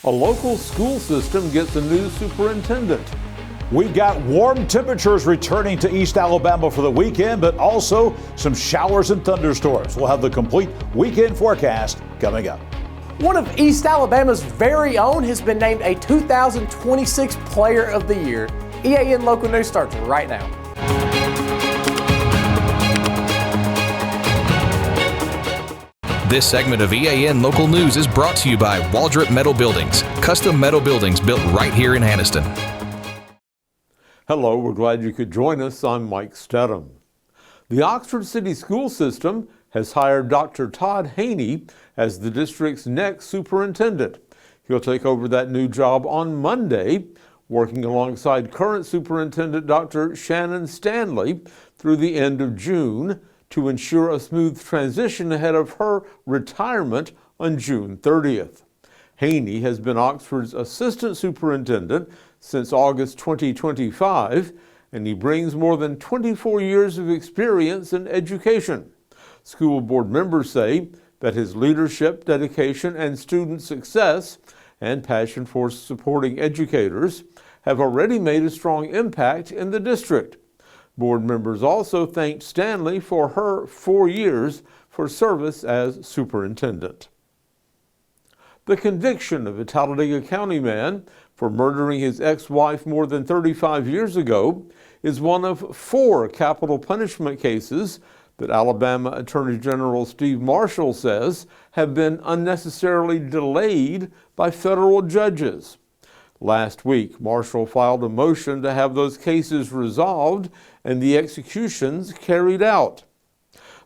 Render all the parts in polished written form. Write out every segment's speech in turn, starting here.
A local school system gets a new superintendent. We've got warm temperatures returning to East Alabama for the weekend, but also some showers and thunderstorms. We'll have the complete weekend forecast coming up. One of East Alabama's very own has been named a 2026 Player of the Year. EAN Local News starts right now. This segment of EAN Local News is brought to you by Waldrop Metal Buildings, custom metal buildings built right here in Anniston. Hello, we're glad you could join us. I'm Mike Stedham. The Oxford City School System has hired Dr. Todd Haynie as the district's next superintendent. He'll take over that new job on Monday, working alongside current superintendent Dr. Shannon Stanley through the end of June to ensure a smooth transition ahead of her retirement on June 30th. Haynie has been Oxford's assistant superintendent since August 2025, and he brings more than 24 years of experience in education. School board members say that his leadership, dedication, and student success and passion for supporting educators have already made a strong impact in the district. Board members also thanked Stanley for her 4 years for service as superintendent. The conviction of a Talladega County man for murdering his ex-wife more than 35 years ago is one of 4 capital punishment cases that Alabama Attorney General Steve Marshall says have been unnecessarily delayed by federal judges. Last week, Marshall filed a motion to have those cases resolved and the executions carried out.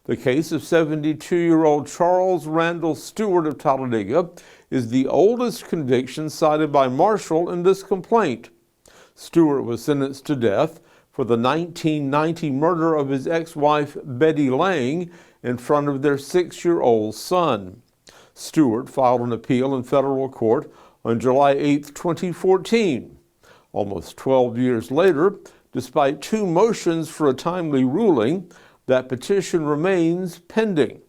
The case of 72-year-old Charles Randall Stewart of Talladega is the oldest conviction cited by Marshall in this complaint. Stewart was sentenced to death for the 1990 murder of his ex-wife Betty Lang in front of their 6-year-old son. Stewart filed an appeal in federal court on July 8, 2014. Almost 12 years later, despite 2 motions for a timely ruling, that petition remains pending.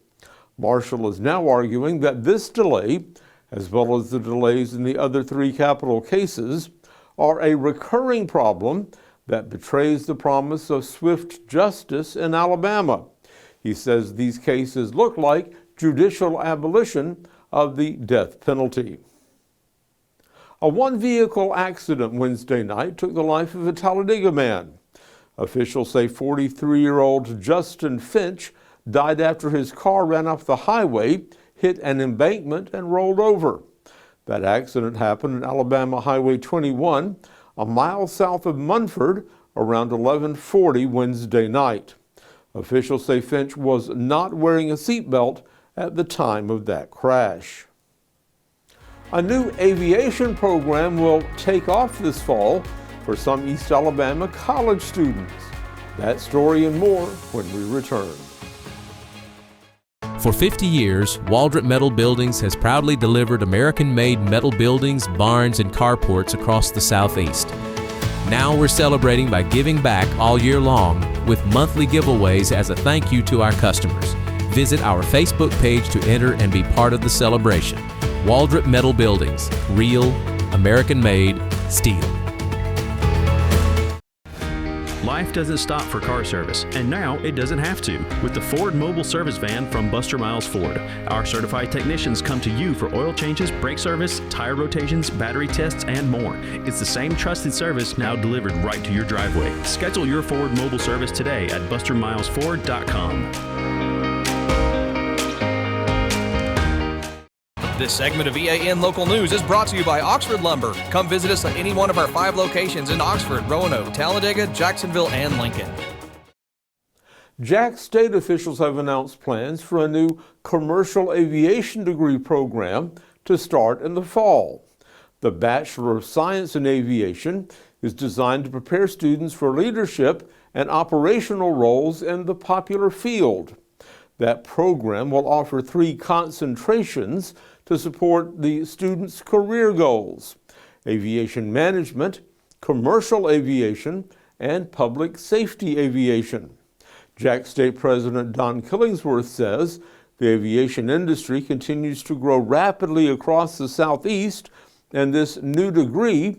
Marshall is now arguing that this delay, as well as the delays in the other 3 capital cases, are a recurring problem that betrays the promise of swift justice in Alabama. He says these cases look like judicial abolition of the death penalty. A 1-vehicle accident Wednesday night took the life of a Talladega man. Officials say 43-year-old Justin Finch died after his car ran off the highway, hit an embankment, and rolled over. That accident happened on Alabama Highway 21, a mile south of Munford, around 11:40 Wednesday night. Officials say Finch was not wearing a seatbelt at the time of that crash. A new aviation program will take off this fall for some East Alabama college students. That story and more when we return. For 50 years, Waldrop Metal Buildings has proudly delivered American-made metal buildings, barns, and carports across the Southeast. Now we're celebrating by giving back all year long with monthly giveaways as a thank you to our customers. Visit our Facebook page to enter and be part of the celebration. Waldrop Metal Buildings, real, American-made steel. Life doesn't stop for car service, and now it doesn't have to with the Ford Mobile Service Van from Buster Miles Ford. Our certified technicians come to you for oil changes, brake service, tire rotations, battery tests, and more. It's the same trusted service now delivered right to your driveway. Schedule your Ford Mobile service today at bustermilesford.com. This segment of EAN Local News is brought to you by Oxford Lumber. Come visit us at any one of our 5 locations in Oxford, Roanoke, Talladega, Jacksonville, and Lincoln. Jack State officials have announced plans for a new commercial aviation degree program to start in the fall. The Bachelor of Science in Aviation is designed to prepare students for leadership and operational roles in the popular field. That program will offer 3 concentrations to support the students' career goals: aviation management, commercial aviation, and public safety aviation. Jack State President Don Killingsworth says the aviation industry continues to grow rapidly across the Southeast and this new degree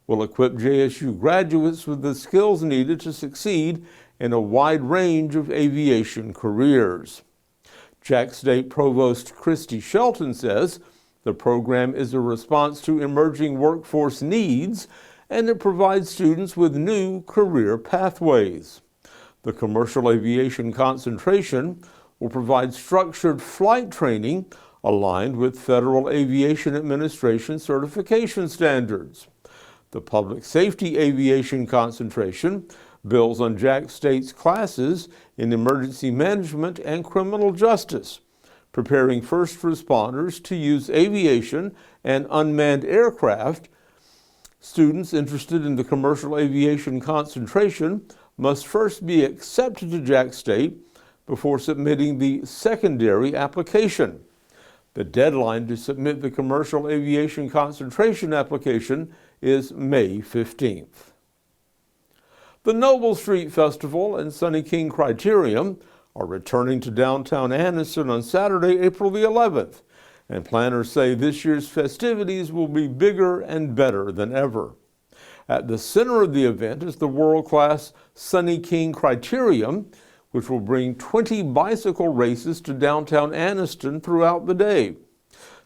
will equip JSU graduates with the skills needed to succeed in a wide range of aviation careers. Jack State Provost Christy Shelton says the program is a response to emerging workforce needs, and it provides students with new career pathways. The commercial aviation concentration will provide structured flight training aligned with Federal Aviation Administration certification standards. The public safety aviation concentration builds on Jack State's classes in emergency management and criminal justice, preparing first responders to use aviation and unmanned aircraft. Students interested in the commercial aviation concentration must first be accepted to Jack State before submitting the secondary application. The deadline to submit the commercial aviation concentration application is May 15th. The Noble Street Festival and Sunny King Criterium are returning to downtown Anniston on Saturday, April the 11th, and planners say this year's festivities will be bigger and better than ever. At the center of the event is the world-class Sunny King Criterium, which will bring 20 bicycle races to downtown Anniston throughout the day.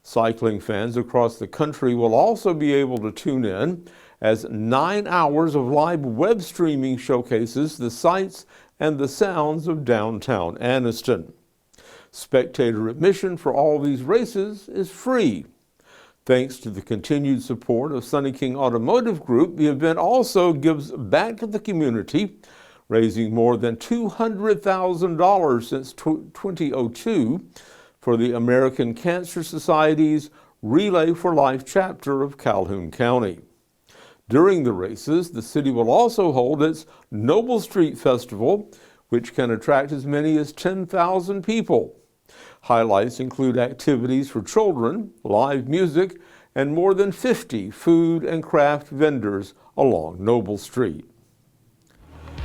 Cycling fans across the country will also be able to tune in as 9 hours of live web streaming showcases the sights and the sounds of downtown Anniston. Spectator admission for all these races is free. Thanks to the continued support of Sunny King Automotive Group, the event also gives back to the community, raising more than $200,000 since 2002 for the American Cancer Society's Relay for Life chapter of Calhoun County. During the races, the city will also hold its Noble Street Festival, which can attract as many as 10,000 people. Highlights include activities for children, live music, and more than 50 food and craft vendors along Noble Street.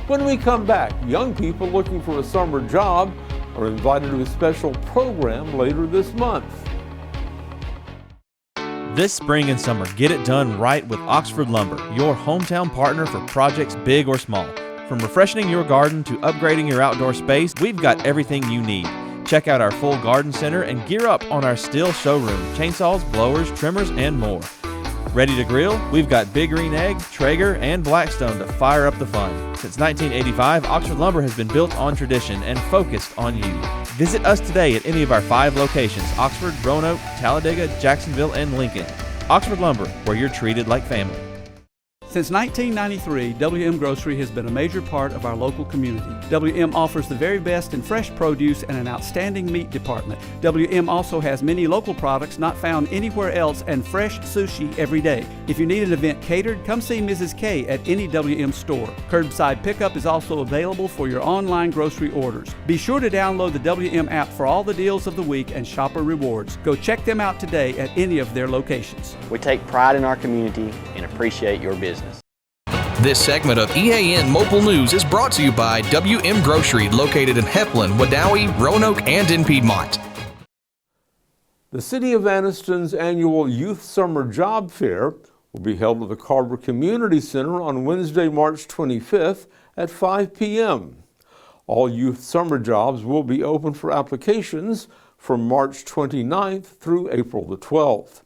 When we come back, young people looking for a summer job are invited to a special program later this month. This spring and summer, get it done right with Oxford Lumber, your hometown partner for projects big or small. From refreshing your garden to upgrading your outdoor space, we've got everything you need. Check out our full garden center and gear up on our Stihl showroom, chainsaws, blowers, trimmers, and more. Ready to grill? We've got Big Green Egg, Traeger, and Blackstone to fire up the fun. Since 1985, Oxford Lumber has been built on tradition and focused on you. Visit us today at any of our 5 locations: Oxford, Roanoke, Talladega, Jacksonville, and Lincoln. Oxford Lumber, where you're treated like family. Since 1993, WM Grocery has been a major part of our local community. WM offers the very best in fresh produce and an outstanding meat department. WM also has many local products not found anywhere else and fresh sushi every day. If you need an event catered, come see Mrs. K at any WM store. Curbside pickup is also available for your online grocery orders. Be sure to download the WM app for all the deals of the week and shopper rewards. Go check them out today at any of their locations. We take pride in our community and appreciate your business. This segment of EAN Mobile News is brought to you by WM Grocery, located in Heflin, Wadowee, Roanoke, and in Piedmont. The City of Anniston's annual Youth Summer Job Fair will be held at the Carver Community Center on Wednesday, March 25th at 5 p.m. All youth summer jobs will be open for applications from March 29th through April the 12th.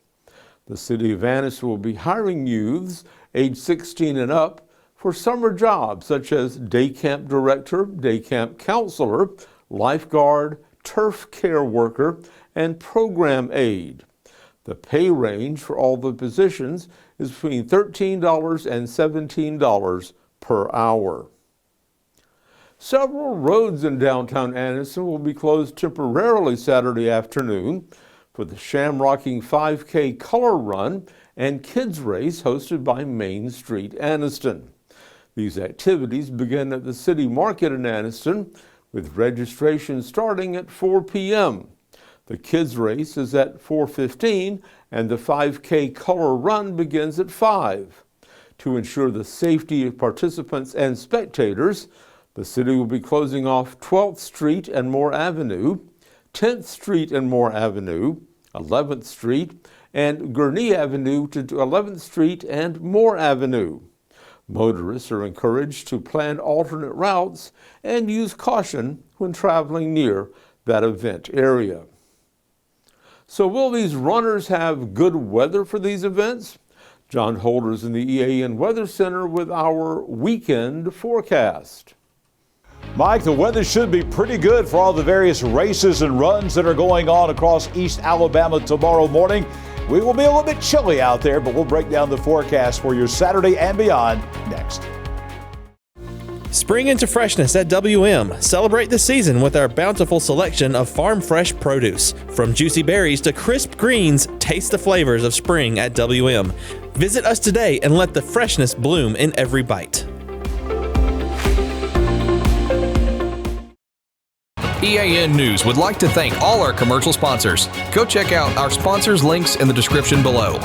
The City of Anniston will be hiring youths age 16 and up for summer jobs such as day camp director, day camp counselor, lifeguard, turf care worker, and program aide. The pay range for all the positions is between $13 and $17 per hour. Several roads in downtown Anniston will be closed temporarily Saturday afternoon for the Shamrocking 5K Color Run and Kids Race hosted by Main Street Anniston. These activities begin at the City Market in Anniston, with registration starting at 4 p.m. The Kids Race is at 4:15 and the 5K Color Run begins at 5. To ensure the safety of participants and spectators, the city will be closing off 12th Street and Moore Avenue, 10th Street and Moore Avenue, 11th Street, and Gurnee Avenue to 11th Street and Moore Avenue. Motorists are encouraged to plan alternate routes and use caution when traveling near that event area. So will these runners have good weather for these events? John Holder's in the EAN Weather Center with our weekend forecast. Mike, the weather should be pretty good for all the various races and runs that are going on across East Alabama tomorrow morning. We will be a little bit chilly out there, but we'll break down the forecast for your Saturday and beyond next. Spring into freshness at WM. Celebrate the season with our bountiful selection of farm fresh produce. From juicy berries to crisp greens, taste the flavors of spring at WM. Visit us today and let the freshness bloom in every bite. EAN News would like to thank all our commercial sponsors. Go check out our sponsors' links in the description below.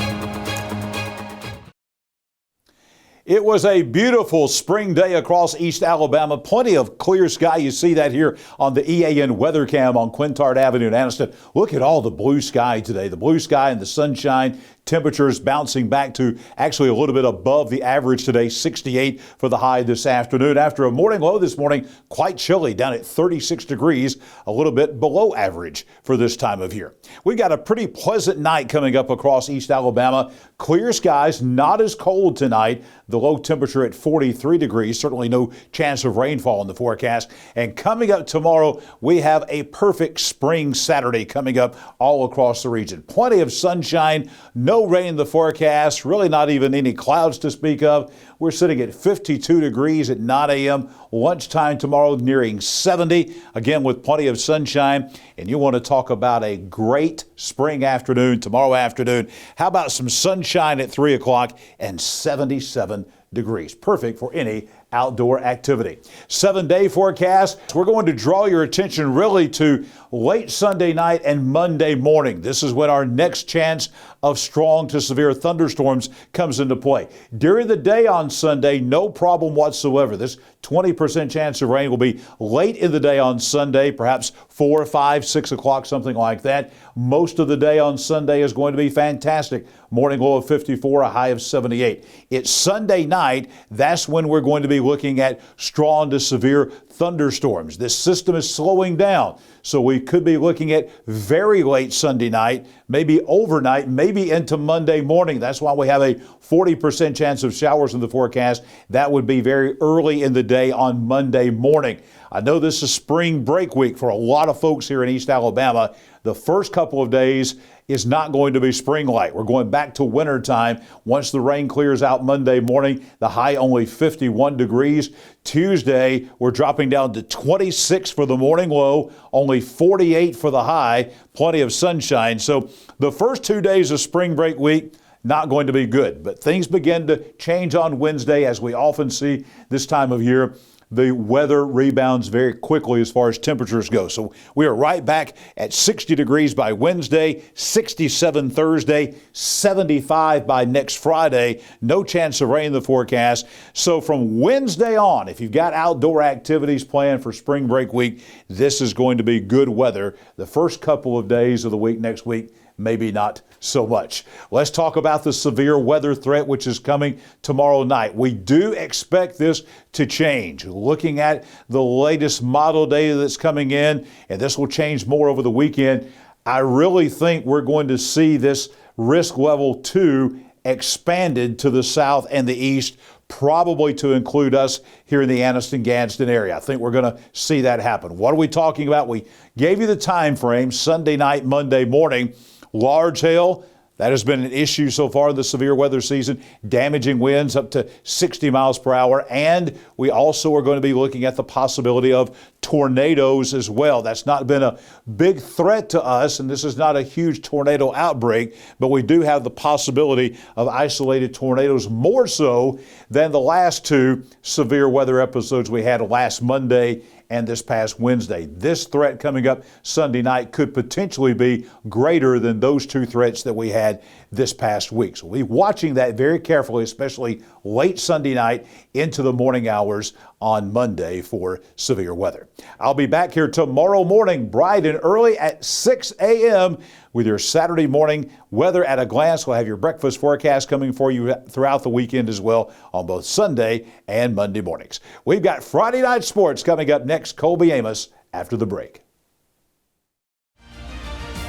It was a beautiful spring day across East Alabama. Plenty of clear sky. You see that here on the EAN weather cam on Quintard Avenue in Anniston. Look at all the blue sky today. The blue sky and the sunshine. Temperatures bouncing back to actually a little bit above the average today, 68 for the high this afternoon. After a morning low this morning, quite chilly, down at 36 degrees, a little bit below average for this time of year. We've got a pretty pleasant night coming up across East Alabama. Clear skies, not as cold tonight. The low temperature at 43 degrees, certainly no chance of rainfall in the forecast. And coming up tomorrow, we have a perfect spring Saturday coming up all across the region. Plenty of sunshine, no rain in the forecast, really not even any clouds to speak of. We're sitting at 52 degrees at 9 a.m. Lunchtime tomorrow nearing 70, again with plenty of sunshine. And you want to talk about a great spring afternoon tomorrow afternoon. How about some sunshine at 3 o'clock and 77 degrees? Perfect for any outdoor activity. 7-day forecast. We're going to draw your attention really to late Sunday night and Monday morning. This is when our next chance of strong to severe thunderstorms comes into play. During the day on Sunday, no problem whatsoever. This 20% chance of rain will be late in the day on Sunday, perhaps 4, 5, 6 o'clock, something like that. Most of the day on Sunday is going to be fantastic. Morning low of 54, a high of 78. It's Sunday night. That's when we're going to be looking at strong to severe thunderstorms. This system is slowing down, so we could be looking at very late Sunday night, maybe overnight, maybe into Monday morning. That's why we have a 40% chance of showers in the forecast. That would be very early in the day on Monday morning. I know this is spring break week for a lot of folks here in East Alabama. The first couple of days is not going to be spring-like. We're going back to winter time. Once the rain clears out Monday morning, the high only 51 degrees. Tuesday, we're dropping down to 26 for the morning low, only 48 for the high, plenty of sunshine. So the first 2 days of spring break week, not going to be good. But things begin to change on Wednesday, as we often see this time of year. The weather rebounds very quickly as far as temperatures go. So we are right back at 60 degrees by Wednesday, 67 Thursday, 75 by next Friday. No chance of rain in the forecast. So from Wednesday on, if you've got outdoor activities planned for spring break week, this is going to be good weather. The first couple of days of the week next week, maybe not so much. Let's talk about the severe weather threat, which is coming tomorrow night. We do expect this to change. Looking at the latest model data that's coming in, and this will change more over the weekend, I really think we're going to see this risk level 2 expanded to the south and the east, probably to include us here in the Anniston-Gadsden area. I think we're going to see that happen. What are we talking about? We gave you the time frame, Sunday night, Monday morning. Large hail, that has been an issue so far in the severe weather season, damaging winds up to 60 miles per hour. And we also are going to be looking at the possibility of tornadoes as well. That's not been a big threat to us, and this is not a huge tornado outbreak, but we do have the possibility of isolated tornadoes, more so than the last 2 severe weather episodes we had last Monday and this past Wednesday. This threat coming up Sunday night could potentially be greater than those 2 threats that we had this past week. So we'll be watching that very carefully, especially late Sunday night into the morning hours on Monday for severe weather. I'll be back here tomorrow morning, bright and early at 6 a.m. with your Saturday morning weather at a glance. We'll have your breakfast forecast coming for you throughout the weekend as well on both Sunday and Monday mornings. We've got Friday Night Sports coming up next. Colby Amos after the break.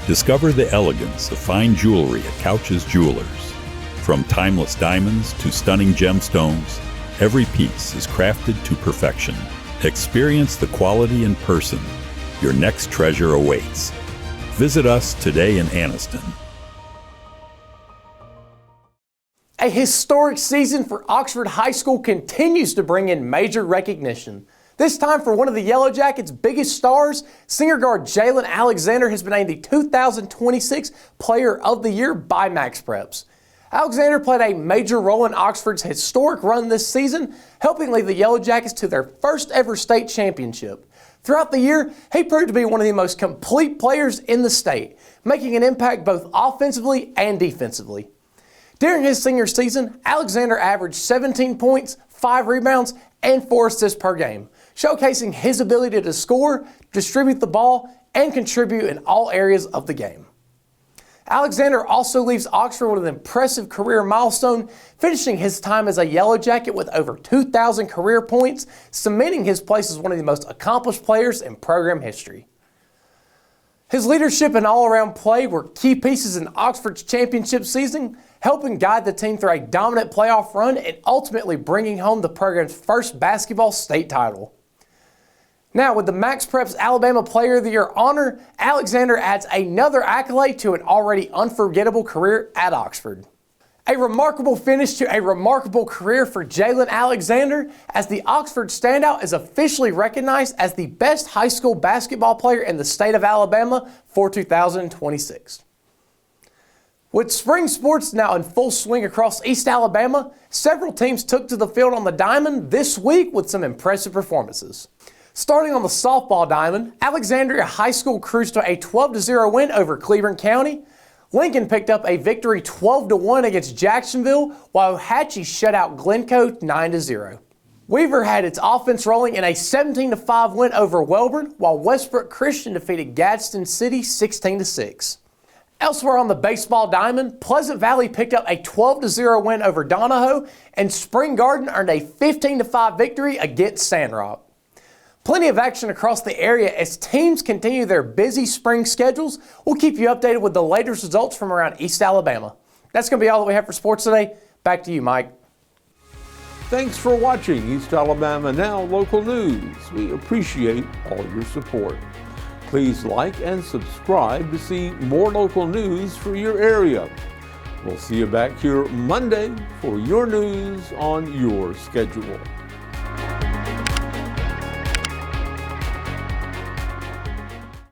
Discover the elegance of fine jewelry at Couch's Jewelers. From timeless diamonds to stunning gemstones, every piece is crafted to perfection. Experience the quality in person. Your next treasure awaits. Visit us today in Anniston. A historic season for Oxford High School continues to bring in major recognition. This time for one of the Yellow Jackets' biggest stars, senior guard Jalen Alexander has been named the 2026 Player of the Year by Max Preps. Alexander played a major role in Oxford's historic run this season, helping lead the Yellow Jackets to their first ever state championship. Throughout the year, he proved to be one of the most complete players in the state, making an impact both offensively and defensively. During his senior season, Alexander averaged 17 points, 5 rebounds, and 4 assists per game, showcasing his ability to score, distribute the ball, and contribute in all areas of the game. Alexander also leaves Oxford with an impressive career milestone, finishing his time as a Yellow Jacket with over 2,000 career points, cementing his place as one of the most accomplished players in program history. His leadership and all-around play were key pieces in Oxford's championship season, helping guide the team through a dominant playoff run and ultimately bringing home the program's first basketball state title. Now, with the Max Preps Alabama Player of the Year honor, Alexander adds another accolade to an already unforgettable career at Oxford. A remarkable finish to a remarkable career for Jalen Alexander, as the Oxford standout is officially recognized as the best high school basketball player in the state of Alabama for 2026. With spring sports now in full swing across East Alabama, several teams took to the field on the diamond this week with some impressive performances. Starting on the softball diamond, Alexandria High School cruised to a 12-0 win over Cleveland County. Lincoln picked up a victory 12-1 against Jacksonville, while Hatchie shut out Glencoe 9-0. Weaver had its offense rolling in a 17-5 win over Welborn, while Westbrook Christian defeated Gadsden City 16-6. Elsewhere on the baseball diamond, Pleasant Valley picked up a 12-0 win over Donahoe, and Spring Garden earned a 15-5 victory against Sandrock. Plenty of action across the area as teams continue their busy spring schedules. We'll keep you updated with the latest results from around East Alabama. That's going to be all that we have for sports today. Back to you, Mike. Thanks for watching East Alabama Now Local News. We appreciate all your support. Please like and subscribe to see more local news for your area. We'll see you back here Monday for your news on your schedule.